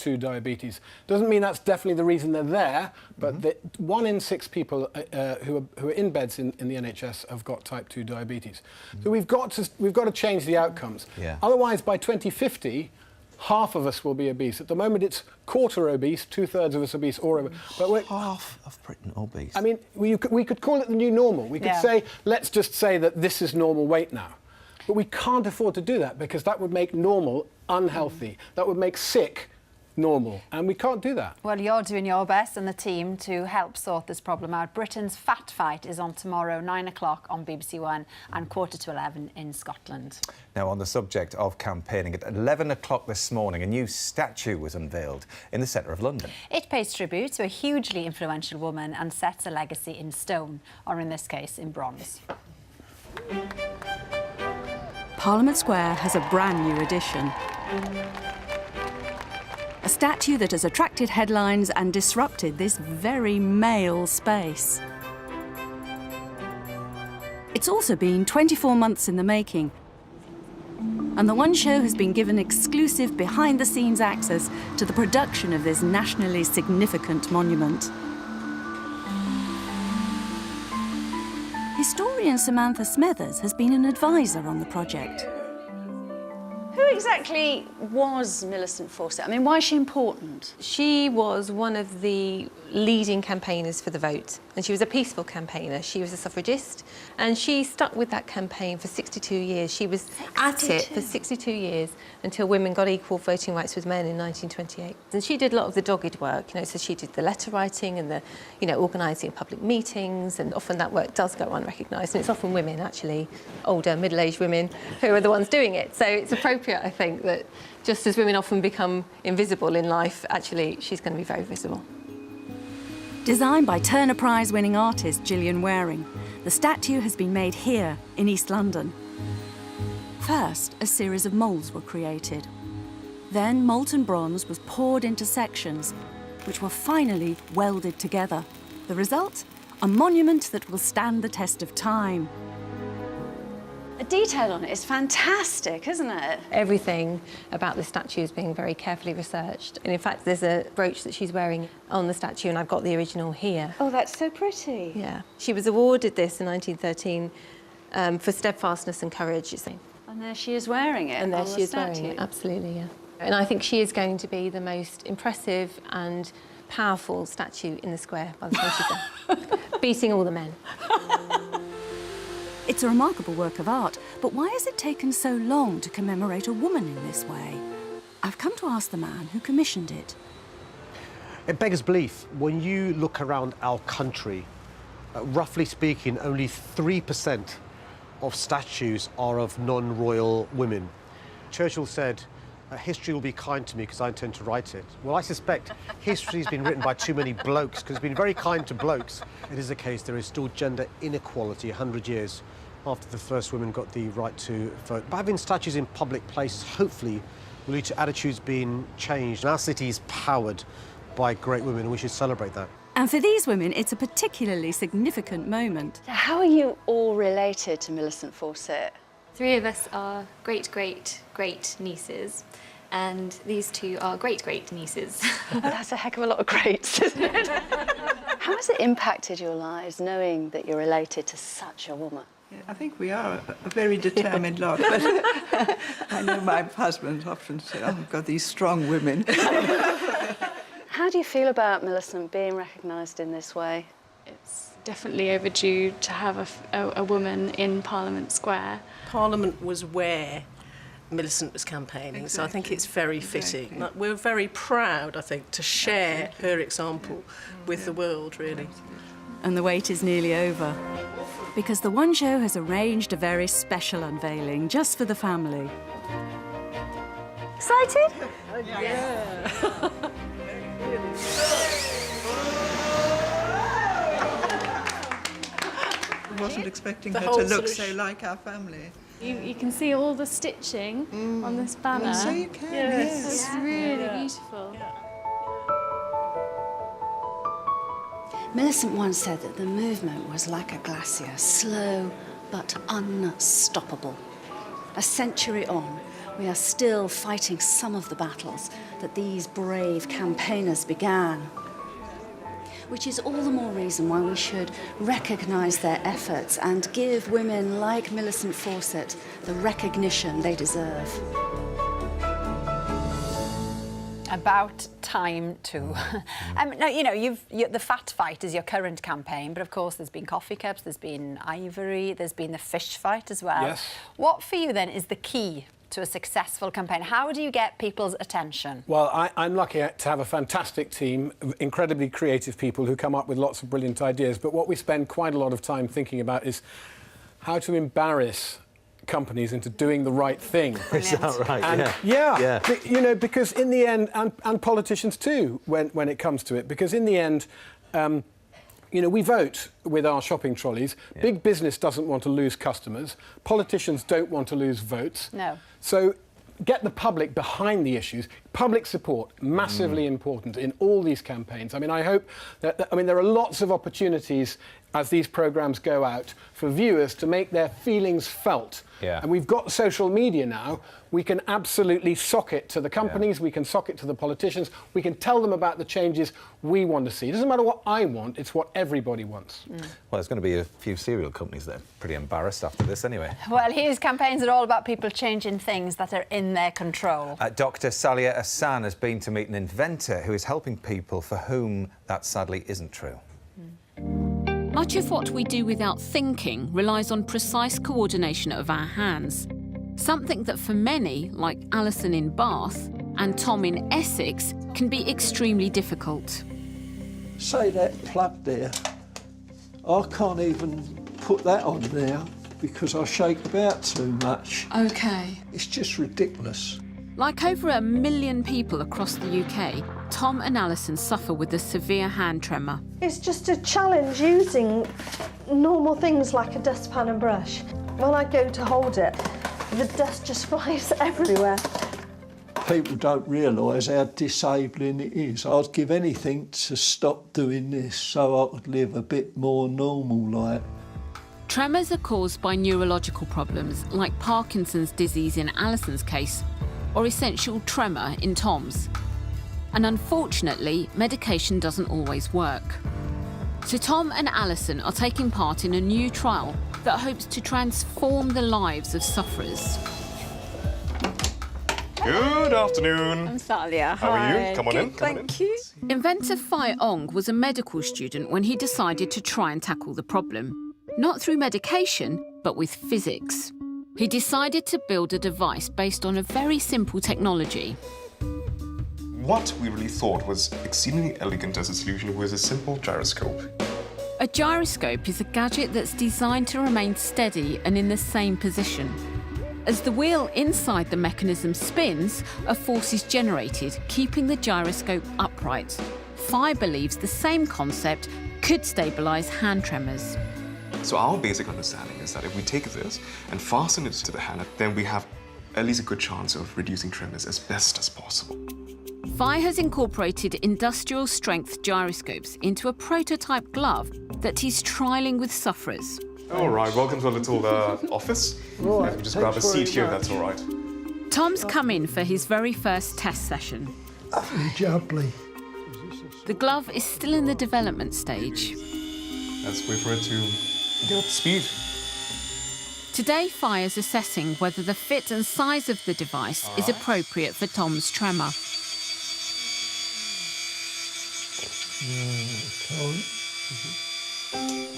2 diabetes. Doesn't mean that's definitely the reason they're there, but 1 in 6 people who are in beds in the NHS have got type 2 diabetes. So we've got to change the outcomes. Yeah. Otherwise, by 2050, half of us will be obese. At the moment, it's quarter obese, 2/3 of us obese or obese. But half of Britain obese. I mean, we could call it the new normal. We could say, let's just say that this is normal weight now. But we can't afford to do that because that would make normal unhealthy. That would make sick normal, and we can't do that. Well, you're doing your best and the team to help sort this problem out. Britain's Fat Fight is on tomorrow, 9 o'clock on BBC One and 11:15 in Scotland. Now, on the subject of campaigning, at 11 o'clock this morning, a new statue was unveiled in the centre of London. It pays tribute to a hugely influential woman and sets a legacy in stone, or in this case, in bronze. Parliament Square has a brand new addition. A statue that has attracted headlines and disrupted this very male space. It's also been 24 months in the making, and The One Show has been given exclusive behind-the-scenes access to the production of this nationally significant monument. Historian Samantha Smethers has been an advisor on the project. Who exactly was Millicent Fawcett? I mean, why is she important? She was one of the leading campaigners for the vote, and she was a peaceful campaigner. She was a suffragist, and she stuck with that campaign for 62 years. She was at it for 62 years until women got equal voting rights with men in 1928. And she did a lot of the dogged work, you know, so she did the letter writing and the, you know, organising public meetings, and often that work does go unrecognised, and it's often women, actually, older, middle-aged women, who are the ones doing it. So it's appropriate, I think, that just as women often become invisible in life, actually, she's going to be very visible. Designed by Turner Prize-winning artist Gillian Waring, the statue has been made here in East London. First, a series of moulds were created. Then molten bronze was poured into sections, which were finally welded together. The result? A monument that will stand the test of time. The detail on it is fantastic, isn't it? Everything about the statue is being very carefully researched. And in fact, there's a brooch that she's wearing on the statue, and I've got the original here. Oh, that's so pretty. Yeah. She was awarded this in 1913 for steadfastness and courage, you see. And there she is wearing it. And there on she the is statue. wearing it, absolutely, yeah. And I think she is going to be the most impressive and powerful statue in the square by the time she's done, beating all the men. It's a remarkable work of art, but why has it taken so long to commemorate a woman in this way? I've come to ask the man who commissioned it. It beggars belief. When you look around our country, roughly speaking, only 3% of statues are of non-royal women. Churchill said, history will be kind to me because I intend to write it. Well, I suspect history's been written by too many blokes because it's been very kind to blokes. It is the case there is still gender inequality 100 years after the first women got the right to vote. But having statues in public places, hopefully, will lead to attitudes being changed. And our city is powered by great women, and we should celebrate that. And for these women, it's a particularly significant moment. So how are you all related to Millicent Fawcett? 3 of us are great-great-great nieces, and these 2 are great-great nieces. That's a heck of a lot of greats, isn't it? How has it impacted your lives, knowing that you're related to such a woman? I think we are a very determined lot, but I know my husband often said, oh, I've got these strong women. How do you feel about Millicent being recognised in this way? It's definitely overdue to have a woman in Parliament Square. Parliament was where Millicent was campaigning, so I think it's very fitting. Like, we're very proud, I think, to share her example with the world, really. And the wait is nearly over, because The One Show has arranged a very special unveiling just for the family. Excited? Yeah. I wasn't expecting her to look so like our family. You can see all the stitching on this banner. So you can, yes. It's really beautiful. Millicent once said that the movement was like a glacier, slow but unstoppable. A century on, we are still fighting some of the battles that these brave campaigners began. Which is all the more reason why we should recognise their efforts and give women like Millicent Fawcett the recognition they deserve. About time too. Now, you know, the Fat Fight is your current campaign, but of course there's been coffee cups, there's been ivory, there's been the fish fight as well. Yes. What for you then is the key to a successful campaign? How do you get people's attention? Well, I'm lucky to have a fantastic team, incredibly creative people who come up with lots of brilliant ideas. But what we spend quite a lot of time thinking about is how to embarrass companies into doing the right thing. Is that right? And yeah. You know, because in the end, and politicians too, when it comes to it, because in the end, you know, we vote with our shopping trolleys. Yeah. Big business doesn't want to lose customers. Politicians don't want to lose votes. No. So get the public behind the issues. Public support, massively important in all these campaigns. I mean, I hope that, I mean, there are lots of opportunities as these programmes go out for viewers to make their feelings felt. Yeah. And we've got social media now. We can absolutely sock it to the companies, we can sock it to the politicians, we can tell them about the changes we want to see. It doesn't matter what I want, it's what everybody wants. Well, there's going to be a few cereal companies that are pretty embarrassed after this anyway. Well, his campaigns are all about people changing things that are in their control. Dr. Salia Hassan has been to meet an inventor who is helping people for whom that sadly isn't true. Much of what we do without thinking relies on precise coordination of our hands. Something that for many, like Alison in Bath and Tom in Essex, can be extremely difficult. Say that plug there, I can't even put that on there because I shake about too much. OK. It's just ridiculous. Like over 1 million people across the UK, Tom and Alison suffer with a severe hand tremor. It's just a challenge using normal things like a dustpan and brush. When I go to hold it, the dust just flies everywhere. People don't realise how disabling it is. I'd give anything to stop doing this so I could live a bit more normal-like. Tremors are caused by neurological problems like Parkinson's disease in Alison's case, or essential tremor in Tom's. And unfortunately, medication doesn't always work. So Tom and Alison are taking part in a new trial that hopes to transform the lives of sufferers. Good afternoon. I'm Thalia. How are you? Come on Good, in. Come on thank you. Inventor Fai Ong was a medical student when he decided to try and tackle the problem. Not through medication, but with physics. He decided to build a device based on a very simple technology. What we really thought was exceedingly elegant as a solution was a simple gyroscope. A gyroscope is a gadget that's designed to remain steady and in the same position. As the wheel inside the mechanism spins, a force is generated, keeping the gyroscope upright. Fai believes the same concept could stabilise hand tremors. So our basic understanding is that if we take this and fasten it to the hand, then we have at least a good chance of reducing tremors as best as possible. Fai has incorporated industrial-strength gyroscopes into a prototype glove that he's trialling with sufferers. All right, welcome to our little office. Right, Let me just grab a seat here, if that's all right. Tom's come in for his very first test session. Jubbly. The glove is still in the development stage. Let's wait for it to get up to speed. Today, Fai is assessing whether the fit and size of the device is appropriate for Tom's tremor.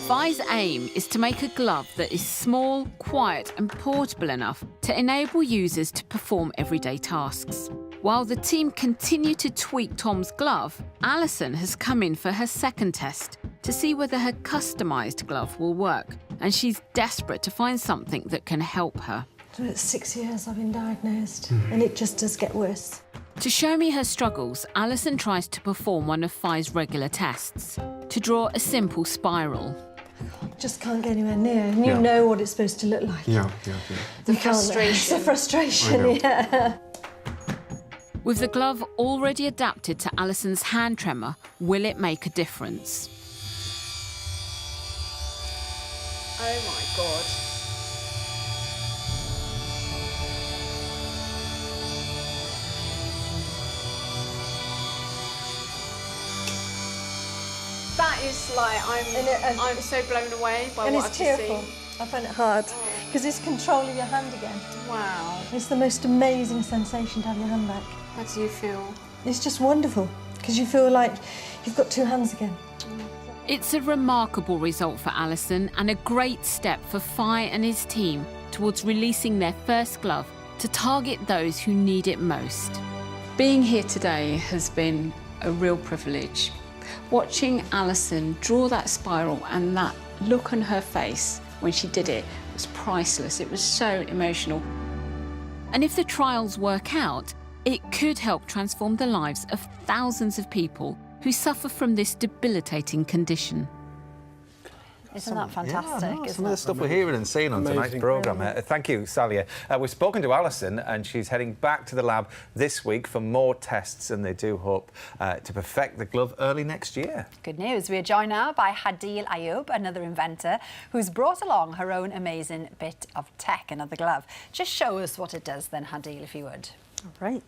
Fai's aim is to make a glove that is small, quiet and portable enough to enable users to perform everyday tasks. While the team continue to tweak Tom's glove, Alison has come in for her second test to see whether her customised glove will work, and she's desperate to find something that can help her. So it's 6 years I've been diagnosed, and it just does get worse. To show me her struggles, Alison tries to perform one of Fai's regular tests, to draw a simple spiral. Just can't get anywhere near, and you know what it's supposed to look like. Yeah. The frustration. It's the frustration, yeah. With the glove already adapted to Alison's hand tremor, will it make a difference? Oh my God. That is like, I'm so blown away by And what it's I've just tearful. seen. I find it hard because it's controlling your hand again. Wow. It's the most amazing sensation to have your hand back. How do you feel? It's just wonderful because you feel like you've got two hands again. It's a remarkable result for Alison and a great step for Fi and his team towards releasing their first glove to target those who need it most. Being here today has been a real privilege. Watching Alison draw that spiral and that look on her face when she did it was priceless. It was so emotional. And if the trials work out, it could help transform the lives of thousands of people who suffer from this debilitating condition. Isn't that fantastic? Some isn't of the it? stuff we're hearing and seeing on tonight's Amazing. programme. Thank you, Salia. We've spoken to Alison and she's heading back to the lab this week for more tests, and they do hope to perfect the glove early next year. Good news. We are joined now by Hadil Ayub, another inventor, who's brought along her own amazing bit of tech, another glove. Just show us what it does then, Hadil, if you would. All right.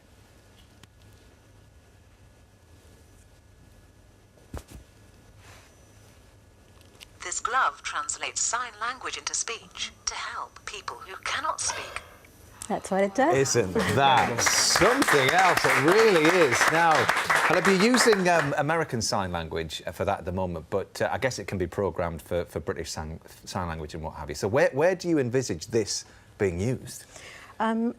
This glove translates sign language into speech to help people who cannot speak. That's what it does. Isn't that something else? It really is. Now, I'll be using American Sign Language for that at the moment, but I guess it can be programmed for British sign language and what have you. So where do you envisage this being used?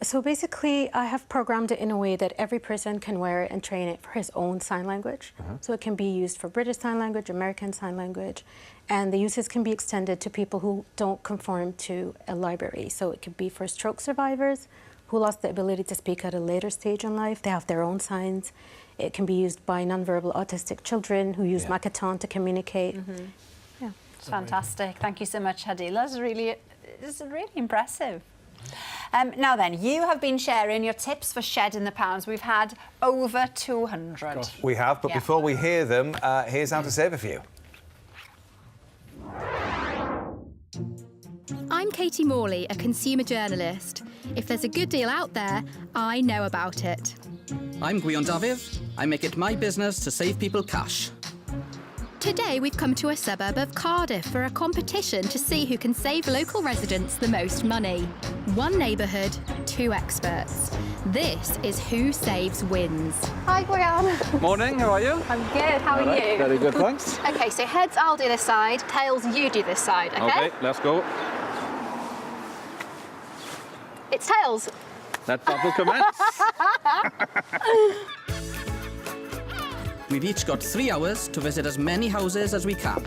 So basically, I have programmed it in a way that every person can wear it and train it for his own sign language. So it can be used for British Sign Language, American Sign Language, and the uses can be extended to people who don't conform to a library. So it could be for stroke survivors who lost the ability to speak at a later stage in life. They have their own signs. It can be used by nonverbal autistic children who use Makaton to communicate. Yeah. It's fantastic. Thank you so much, Hadil. That's really impressive. Now then, you have been sharing your tips for shedding the pounds. We've had over 200. We have, but before we hear them, here's how to save a few. I'm Katie Morley, a consumer journalist. If there's a good deal out there, I know about it. I'm Gwion Dafydd. I make it my business to save people cash. Today we've come to a suburb of Cardiff for a competition to see who can save local residents the most money. One neighbourhood, two experts. This is Who Saves Wins. Hi, Gwion. Morning, how are you? I'm good. How are you? Very good, thanks. Okay, so heads, I'll do this side. Tails, you do this side. Okay. let's go. It's tails. Let battle commence. We've each got 3 hours to visit as many houses as we can.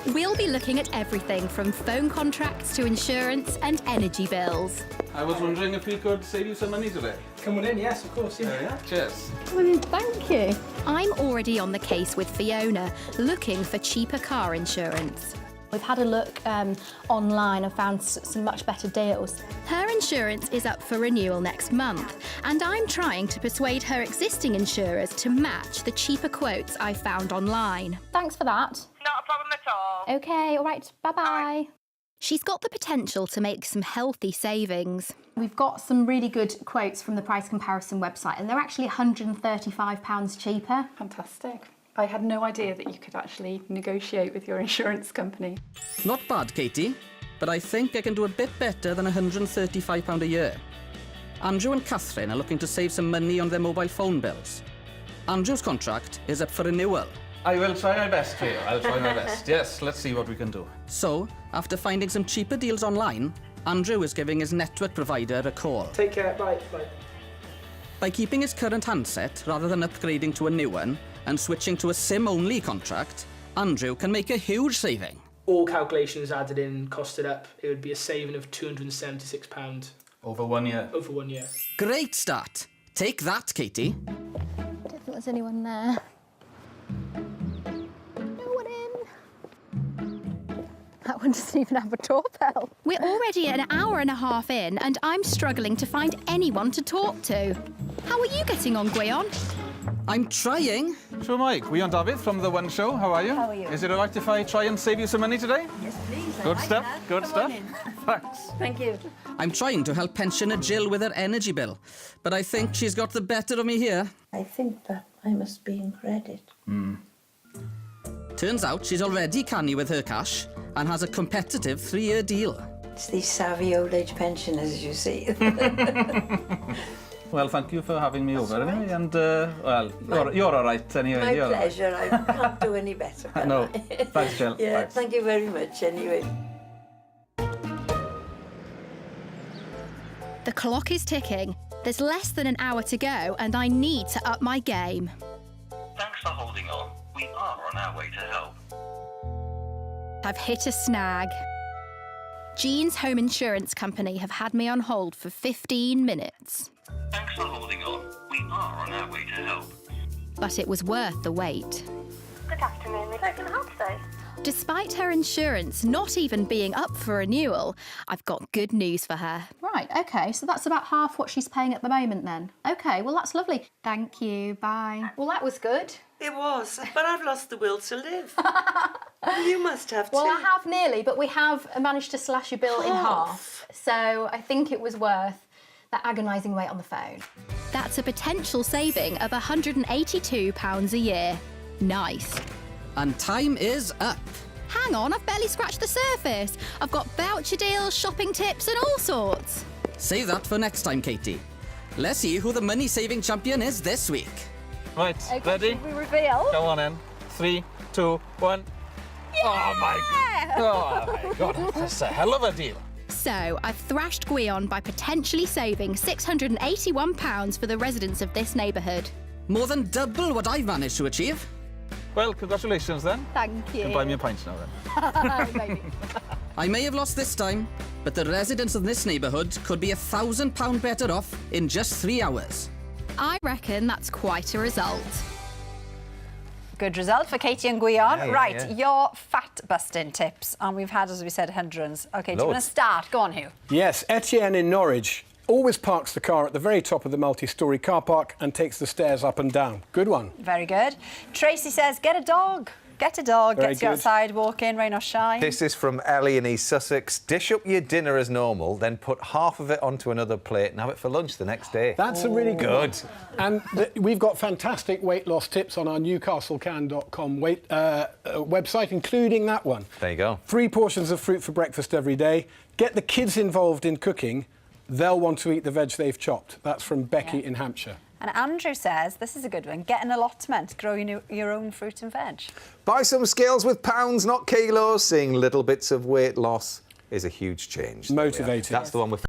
We'll be looking at everything from phone contracts to insurance and energy bills. I was wondering if we could save you some money today. Come on in, yes, of course, yeah. Cheers. Thank you. I'm already on the case with Fiona, looking for cheaper car insurance. We've had a look online and found some much better deals. Her insurance is up for renewal next month, and I'm trying to persuade her existing insurers to match the cheaper quotes I found online. Thanks for that. Not a problem at all. Okay, all right, bye-bye. She's got the potential to make some healthy savings. We've got some really good quotes from the price comparison website, and they're actually £135 cheaper. Fantastic. I had no idea that you could actually negotiate with your insurance company. Not bad, Katie, but I think I can do a bit better than £135 a year. Andrew and Catherine are looking to save some money on their mobile phone bills. Andrew's contract is up for renewal. I will try my best for you. I'll try my best. Yes, let's see what we can do. So, after finding some cheaper deals online, Andrew is giving his network provider a call. Take care, bye. By keeping his current handset rather than upgrading to a new one and switching to a SIM-only contract, Andrew can make a huge saving. All calculations added in, costed up, it would be a saving of £276. Over 1 year. Over 1 year. Great start. Take that, Katie. I don't think there's anyone there. No one in. That one doesn't even have a doorbell. We're already an hour and a half in, and I'm struggling to find anyone to talk to. How are you getting on, Gwion? I'm trying. So, Mike, Gwion Dafydd from The One Show. How are you? How are you? Is it all right if I try and save you some money today? Yes, please. Good stuff, good stuff. Thanks. Thank you. I'm trying to help pensioner Jill with her energy bill, but I think she's got the better of me here. I think that I must be in credit. Turns out she's already canny with her cash and has a competitive 3-year deal. It's these savvy old age pensioners, you see. Well, thank you for having me over anyway, and well, you're all right anyway. My you're all right. pleasure. I can't do any better. Can No, I? thanks, Jill. Yeah, Thanks. thank you very much anyway. The clock is ticking. There's less than an hour to go, and I need to up my game. Thanks for holding on. We are on our way to help. I've hit a snag. Jean's Home Insurance Company have had me on hold for 15 minutes. Thanks for holding on. We are on our way to help. But it was worth the wait. Good afternoon. Is that going to help today? Despite her insurance not even being up for renewal, I've got good news for her. Right, OK, so that's about half what she's paying at the moment then. OK, well, that's lovely. Thank you, bye. Well, that was good. It was, but I've lost the will to live. You must have too. Well, I have nearly, but we have managed to slash your bill in half. So I think it was worth that agonising wait on the phone. That's a potential saving of £182 a year. Nice. And time is up. Hang on, I've barely scratched the surface. I've got voucher deals, shopping tips and all sorts. Save that for next time, Katie. Let's see who the money-saving champion is this week. Right, Okay, ready? should we reveal? Go on in. 3, 2, 1. Oh my God, that's a hell of a deal. So, I've thrashed Gwion by potentially saving £681 for the residents of this neighbourhood. More than double what I've managed to achieve. Well, congratulations then. Thank you. You can buy me a pint now then. Maybe. I may have lost this time, but the residents of this neighbourhood could be £1,000 better off in just 3 hours. I reckon that's quite a result. Good result for Katie and Gwion. Yeah, right, yeah. your fat-busting tips. And we've had, as we said, hundreds. OK, do you want to Loads. start? Go on, Hugh. Yes, Etienne in Norwich always parks the car at the very top of the multi-storey car park and takes the stairs up and down. Good one. Very good. Tracy says, get a dog. Get a dog, Very gets you good. outside, walk in, rain or shine. This is from Ellie in East Sussex. Dish up your dinner as normal, then put half of it onto another plate and have it for lunch the next day. That's a really good one. Good. And we've got fantastic weight loss tips on our newcastlecan.com website, including that one. There you go. 3 portions of fruit for breakfast every day. Get the kids involved in cooking. They'll want to eat the veg they've chopped. That's from Becky in Hampshire. And Andrew says, this is a good one, get an allotment, grow your own fruit and veg. Buy some scales with pounds, not kilos. Seeing little bits of weight loss is a huge change. Motivating. That's the one with